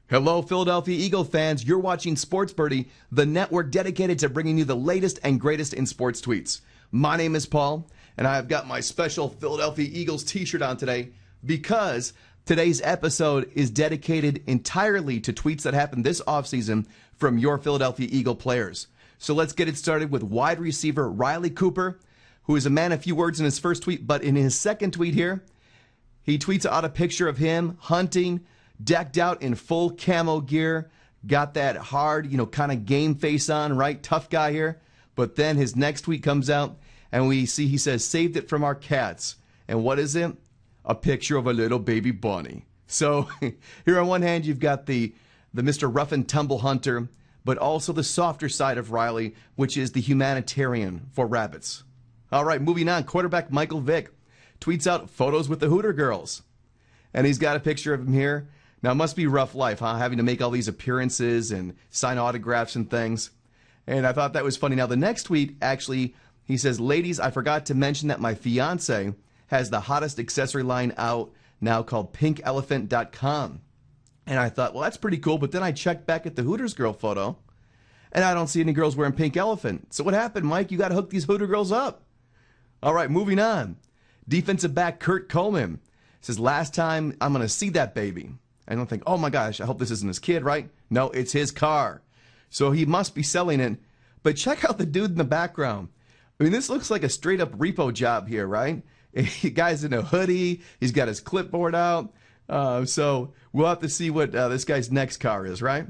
Hello, Philadelphia Eagle fans. You're watching Sports Birdie, the network dedicated to bringing you the latest and greatest in sports tweets. My name is Paul, and I've got my special Philadelphia Eagles t-shirt on today because today's episode is dedicated entirely to tweets that happened this offseason from your Philadelphia Eagle players. So let's get it started with wide receiver Riley Cooper, who is a man of few words in his first tweet, but in his second tweet here, he tweets out a picture of him hunting, decked out in full camo gear, got that hard, kind of game face on, right? Tough guy here. But then his next tweet comes out, and we see he says, saved it from our cats. And what is it? A picture of a little baby bunny. So here on one hand, you've got the Mr. Rough and Tumble hunter, but also the softer side of Riley, which is the humanitarian for rabbits. All right, moving on. Quarterback Michael Vick tweets out photos with the Hooter girls. And he's got a picture of him here. Now, it must be rough life, huh? Having to make all these appearances and sign autographs and things. And I thought that was funny. Now, the next tweet, actually, he says, ladies, I forgot to mention that my fiance has the hottest accessory line out now called pinkelephant.com. And I thought, well, that's pretty cool. But then I checked back at the Hooters girl photo, and I don't see any girls wearing Pink Elephant. So what happened, Mike? You got to hook these Hooter girls up. All right, moving on. Defensive back Kurt Coleman says, last time I'm going to see that baby. I don't think, oh my gosh, I hope this isn't his kid, right? No, it's his car. So he must be selling it. But check out the dude in the background. I mean, this looks like a straight up repo job here, right? The guy's in a hoodie. He's got his clipboard out. So we'll have to see what this guy's next car is, right?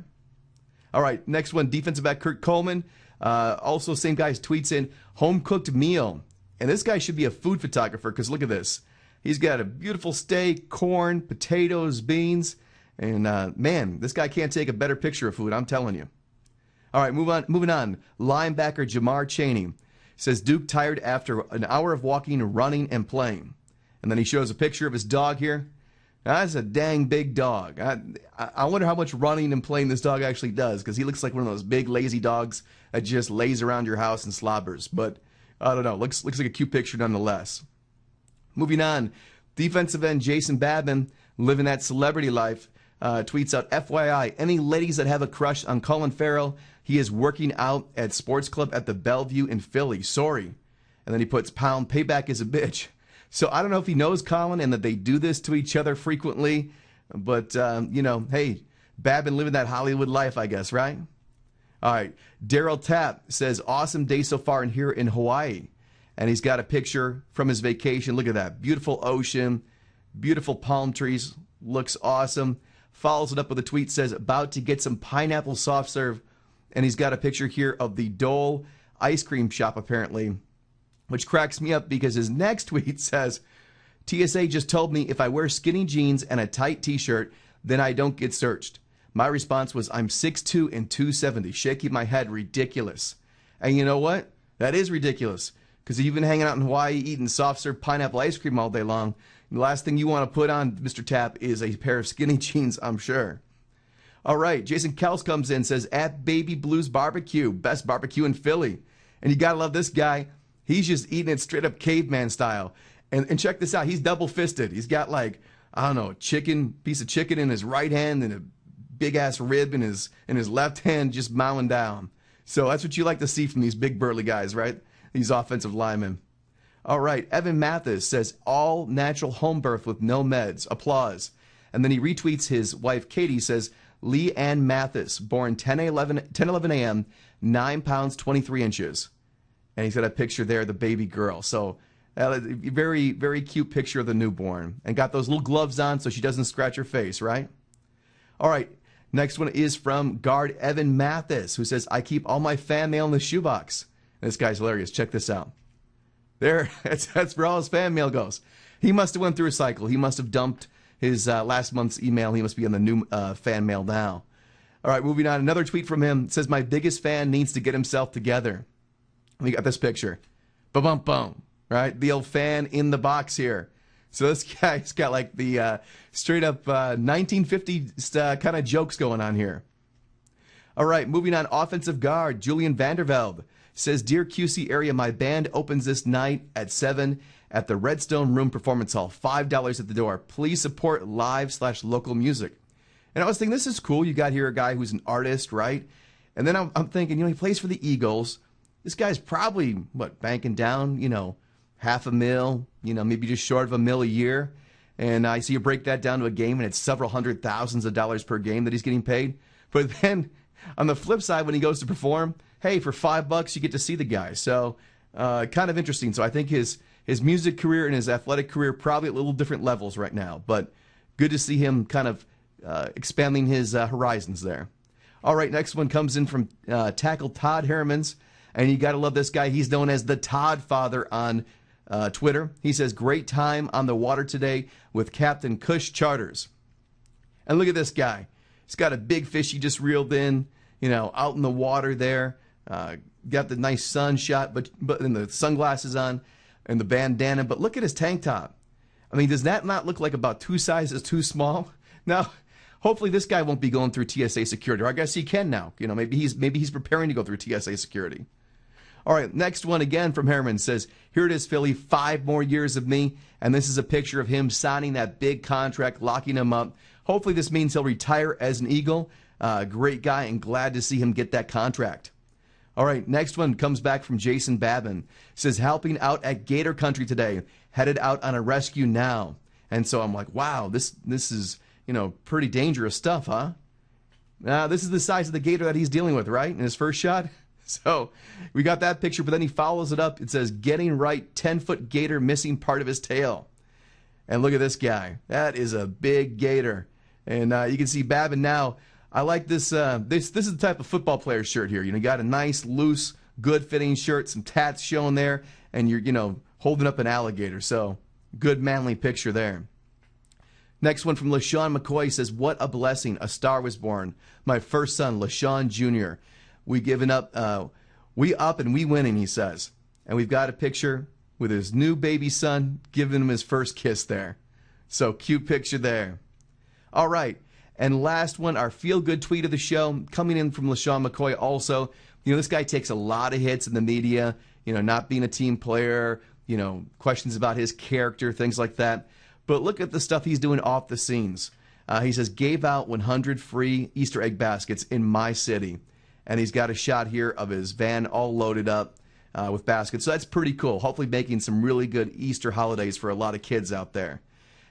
All right, next one, defensive back Kurt Coleman. Also, same guy's tweets in home cooked meal. And this guy should be a food photographer because look at this. He's got a beautiful steak, corn, potatoes, beans. And, man, this guy can't take a better picture of food, I'm telling you. All right, moving on. Linebacker Jamar Chaney says, Duke tired after an hour of walking, running, and playing. And then he shows a picture of his dog here. That's a dang big dog. I wonder how much running and playing this dog actually does because he looks like one of those big, lazy dogs that just lays around your house and slobbers. But, I don't know. Looks like a cute picture nonetheless. Moving on. Defensive end Jason Babin, living that celebrity life, tweets out, FYI, any ladies that have a crush on Colin Farrell, he is working out at Sports Club at the Bellevue in Philly. Sorry. And then he puts, pound, payback is a bitch. So I don't know if he knows Colin and that they do this to each other frequently. But, hey, Babin living that Hollywood life, I guess, right? All right. Daryl Tapp says, awesome day so far here in Hawaii. And he's got a picture from his vacation. Look at that. Beautiful ocean, beautiful palm trees. Looks awesome. Follows it up with a tweet, says, about to get some pineapple soft serve. And he's got a picture here of the Dole ice cream shop, apparently, which cracks me up because his next tweet says, TSA just told me if I wear skinny jeans and a tight t-shirt, then I don't get searched. My response was, I'm 6'2" and 270. Shaking my head, ridiculous. And you know what? That is ridiculous. Because if you've been hanging out in Hawaii eating soft serve pineapple ice cream all day long, the last thing you want to put on, Mr. Tapp, is a pair of skinny jeans, I'm sure. All right, Jason Kels comes in and says, at Baby Blues Barbecue, best barbecue in Philly. And you got to love this guy. He's just eating it straight up caveman style. And check this out. He's double fisted. He's got like, I don't know, piece of chicken in his right hand and a big ass rib in his left hand just mowing down. So that's what you like to see from these big burly guys, right? These offensive linemen. All right, Evan Mathis says, all natural home birth with no meds. Applause. And then he retweets his wife, Katie, says, Lee Ann Mathis, born 10:11 a.m., 9 pounds, 23 inches. And he's got a picture there of the baby girl. So very, very cute picture of the newborn. And got those little gloves on so she doesn't scratch her face, right? All right, next one is from guard Evan Mathis, who says, I keep all my fan mail in the shoebox. This guy's hilarious. Check this out. There, that's where all his fan mail goes. He must have went through a cycle. He must have dumped his last month's email. He must be on the new fan mail now. All right, moving on. Another tweet from him. It says, my biggest fan needs to get himself together. We got this picture. Ba-bum-bum. Right? The old fan in the box here. So this guy's got like the straight up 1950s kind of jokes going on here. All right, moving on. Offensive guard Julian Vandervelde says, Dear QC area, my band opens this night at 7 at the Redstone Room Performance Hall. $5 at the door. Please support live/local music. And I was thinking, this is cool. You got here a guy who's an artist, right? And then I'm thinking, he plays for the Eagles. This guy's probably, banking down, $500,000, maybe just short of $1 million a year. And I see you break that down to a game, and it's several hundred thousands of dollars per game that he's getting paid. But then on the flip side, when he goes to perform, hey, for $5 you get to see the guy. So kind of interesting. So I think his music career and his athletic career probably at little different levels right now. But good to see him kind of expanding his horizons there. All right, next one comes in from Tackle Todd Harrimans. And you got to love this guy. He's known as the Todd Father on Twitter. He says, great time on the water today with Captain Cush Charters. And look at this guy. He's got a big fish he just reeled in, out in the water there. Got the nice sun shot, but and the sunglasses on and the bandana. But look at his tank top. I mean, does that not look like about 2 sizes too small? Now, hopefully this guy won't be going through TSA security. Or I guess he can now. Maybe he's preparing to go through TSA security. All right, next one again from Harriman says, here it is, Philly, 5 more years of me. And this is a picture of him signing that big contract, locking him up. Hopefully this means he'll retire as an Eagle. Great guy, and glad to see him get that contract. All right, next one comes back from Jason Babin. Says, helping out at Gator Country today. Headed out on a rescue now. And so I'm like, wow, this is, pretty dangerous stuff, huh? This is the size of the gator that he's dealing with, right? In his first shot. So we got that picture, but then he follows it up. It says, getting right, 10-foot gator missing part of his tail. And look at this guy. That is a big gator. And you can see Babin now. I like this. This is the type of football player shirt here. You got a nice, loose, good-fitting shirt, some tats showing there, and you're, holding up an alligator. So good, manly picture there. Next one from LaShawn McCoy says, what a blessing. A star was born. My first son, LaShawn Jr. We up and we winning, he says. And we've got a picture with his new baby son giving him his first kiss there. So cute picture there. All right. And last one, our feel-good tweet of the show, coming in from LaShawn McCoy also. This guy takes a lot of hits in the media, not being a team player, questions about his character, things like that. But look at the stuff he's doing off the scenes. He says, gave out 100 free Easter egg baskets in my city. And he's got a shot here of his van all loaded up with baskets. So that's pretty cool. Hopefully making some really good Easter holidays for a lot of kids out there.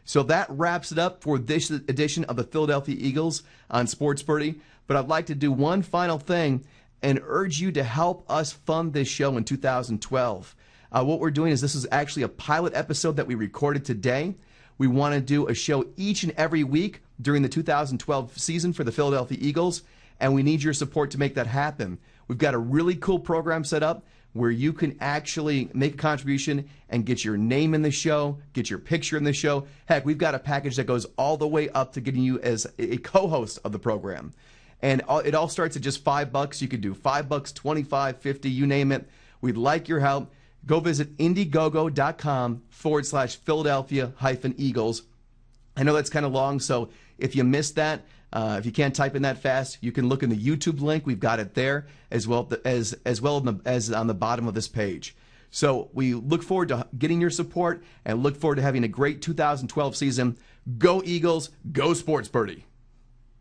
So that wraps it up for this edition of the Philadelphia Eagles on Sports Birdie. But I'd like to do one final thing and urge you to help us fund this show in 2012. What we're doing is this is actually a pilot episode that we recorded today. We want to do a show each and every week during the 2012 season for the Philadelphia Eagles. And we need your support to make that happen. We've got a really cool program set up where you can actually make a contribution and get your name in the show, get your picture in the show. Heck, we've got a package that goes all the way up to getting you as a co-host of the program. And it all starts at just $5. You could do $5, 25, 50, you name it. We'd like your help. Go visit Indiegogo.com/Philadelphia-Eagles. I know that's kind of long, so if you missed that, if you can't type in that fast, you can look in the YouTube link. We've got it there as well as on the bottom of this page. So we look forward to getting your support and look forward to having a great 2012 season. Go Eagles, go Sports Birdie.